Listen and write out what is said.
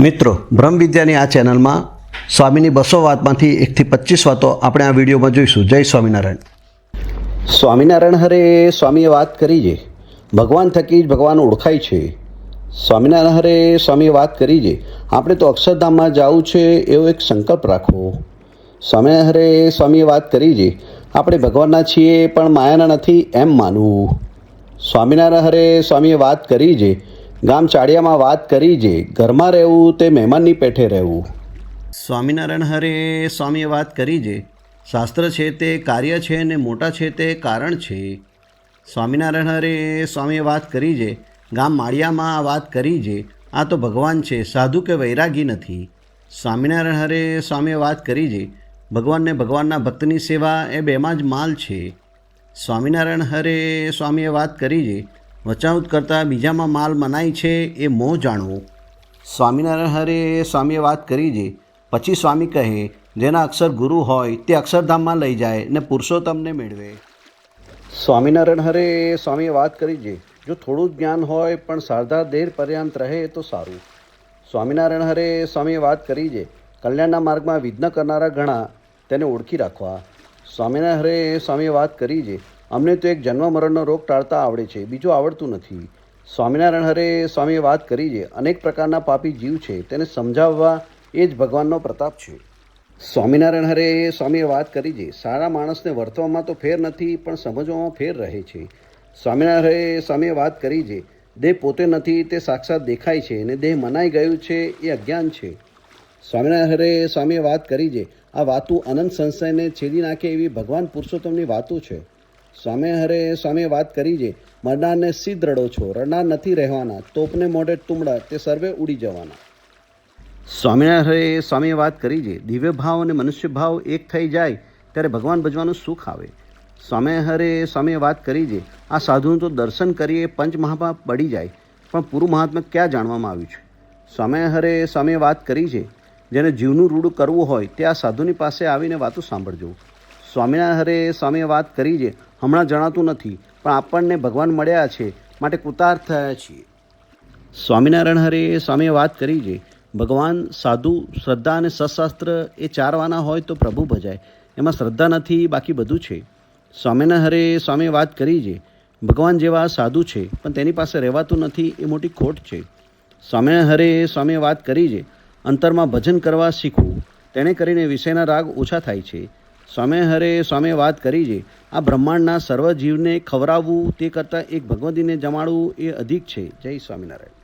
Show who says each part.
Speaker 1: મિત્રો બ્રહ્મ વિદ્યાની આ ચેનલમાં સ્વામીની 200 વાતમાંથી 1 થી 25 વાતો આપણે આ વિડીયોમાં જોઈશું. જય સ્વામિનારાયણ. સ્વામિનારાયણ હરે સ્વામીએ વાત કરી છે, ભગવાન થકી જ ભગવાન ઓળખાય છે. સ્વામિનારાયણ હરે સ્વામીએ વાત કરી છે, આપણે તો અક્ષરધામમાં જવું છે એવો એક સંકલ્પ રાખવો. સ્વામિનારાયણ હરે સ્વામીએ વાત કરી છે, આપણે ભગવાનના છીએ પણ માયાના નથી એમ માનવું. સ્વામિનારાયણ હરે સ્વામીએ વાત કરી છે, ગામ ચાળિયામાં વાત કરી છે, ઘરમાં રહેવું તે મહેમાનની પેઠે રહેવું. સ્વામિનારાયણ હરે સ્વામીએ વાત કરી છે, શાસ્ત્ર છે તે કાર્ય છે ને મોટા છે તે કારણ છે. સ્વામિનારાયણ હરે સ્વામીએ વાત કરી છે, ગામ માળિયામાં વાત કરી છે, આ તો ભગવાન છે, સાધુ કે વૈરાગી નથી. સ્વામિનારાયણ હરે સ્વામીએ વાત કરી છે, ભગવાનને ભગવાનના ભક્તની સેવા એ બેમાં જ માલ છે. સ્વામિનારાયણ હરે સ્વામીએ વાત કરી છે, વચાવત કરતાં બીજામાં માલ મનાય છે એ મોહ જાણવો. સ્વામિનારાયણ હરે સ્વામીએ વાત કરી છે, પછી સ્વામી કહે, જેના અક્ષર ગુરુ હોય તે અક્ષરધામમાં લઈ જાય ને પુરુષોત્તમને મેળવે. સ્વામિનારાયણ હરે સ્વામીએ વાત કરી છે, જો થોડું જ જ્ઞાન હોય પણ સારધા દેર પર્યંત રહે તો સારું. સ્વામિનારાયણ હરે સ્વામીએ વાત કરી છે, કલ્યાણના માર્ગમાં વિઘ્ન કરનારા ઘણા, તેને ઓળખી રાખવા. સ્વામિનારાયણ હરે સ્વામીએ વાત કરી છે, અમને તો એક જન્મ મરણનો રોગ ટાળતા આવડે છે, બીજું આવડતું નથી. સ્વામિનારાયણ હરે સ્વામીએ વાત કરી છે, અનેક પ્રકારના પાપી જીવ છે, તેને સમજાવવા એ જ ભગવાનનો પ્રતાપ છે. સ્વામિનારાયણ હરે સ્વામીએ વાત કરી છે, સારા માણસને વર્તવામાં તો ફેર નથી પણ સમજવામાં ફેર રહે છે. સ્વામિનારાયણ હરે સ્વામીએ વાત કરી છે, દેહ પોતે નથી તે સાક્ષાત દેખાય છે અને દેહ મનાઈ ગયું છે એ અજ્ઞાન છે. સ્વામિનારાયણ હરે સ્વામીએ વાત કરી છે, આ વાતો અનંત સંશયને છેદી નાખે એવી ભગવાન પુરુષોત્તમની વાતો છે. સ્વામિનારાયણ હરે સ્વામીએ વાત કરી છે, મરનારને સિદ્ધ રડો છો, રડનાર નથી રહેવાના, તોપને મોઢે તુમડા તે સર્વે ઉડી જવાના. સ્વામિનારાયણ હરે સ્વામીએ વાત કરી છે, દિવ્ય ભાવ અને મનુષ્ય ભાવ એક થઈ જાય ત્યારે ભગવાન ભજવાનું સુખ આવે. સ્વામિનારાયણ હરે સ્વામીએ વાત કરી છે, આ સાધુનું તો દર્શન કરીએ પંચ મહાપાપ પડી જાય પણ પૂરું મહાત્મ્ય ક્યાં જાણવામાં આવ્યું છે. સ્વામિનારાયણ હરે સ્વામીએ વાત કરી છે, જેને જીવનું રૂડું કરવું હોય તે આ સાધુની પાસે આવીને વાતો સાંભળજો. સ્વામિનારાયણ હરે સ્વામીએ વાત કરી છે, હમણાં જણાતું નથી પણ આપણને ભગવાન મળ્યા છે માટે કૃતાર્થ થયા છીએ. સ્વામિનારાયણ હરે સ્વામીએ વાત કરી છે, ભગવાન, સાધુ, શ્રદ્ધા અને સત્શાસ્ત્ર એ ચારવાના હોય તો પ્રભુ ભજાય, એમાં શ્રદ્ધા નથી બાકી બધું છે. સ્વામિનારાયણ હરે સ્વામીએ વાત કરી છે, ભગવાન જેવા સાધુ છે પણ તેની પાસે રહેવાતું નથી એ મોટી ખોટ છે. સ્વામિનારાયણ હરે સ્વામીએ વાત કરી છે, અંતરમાં ભજન કરવા શીખવું, તેણે કરીને વિષયના રાગ ઓછા થાય છે. સ્વામિનારાયણ હરે સ્વામીએ વાત કરી છે, આ બ્રહ્માંડના સર્વ જીવને ખવડાવવું તે કરતાં એક ભગવતીને જમાડવું એ અધિક છે. જય સ્વામિનારાયણ.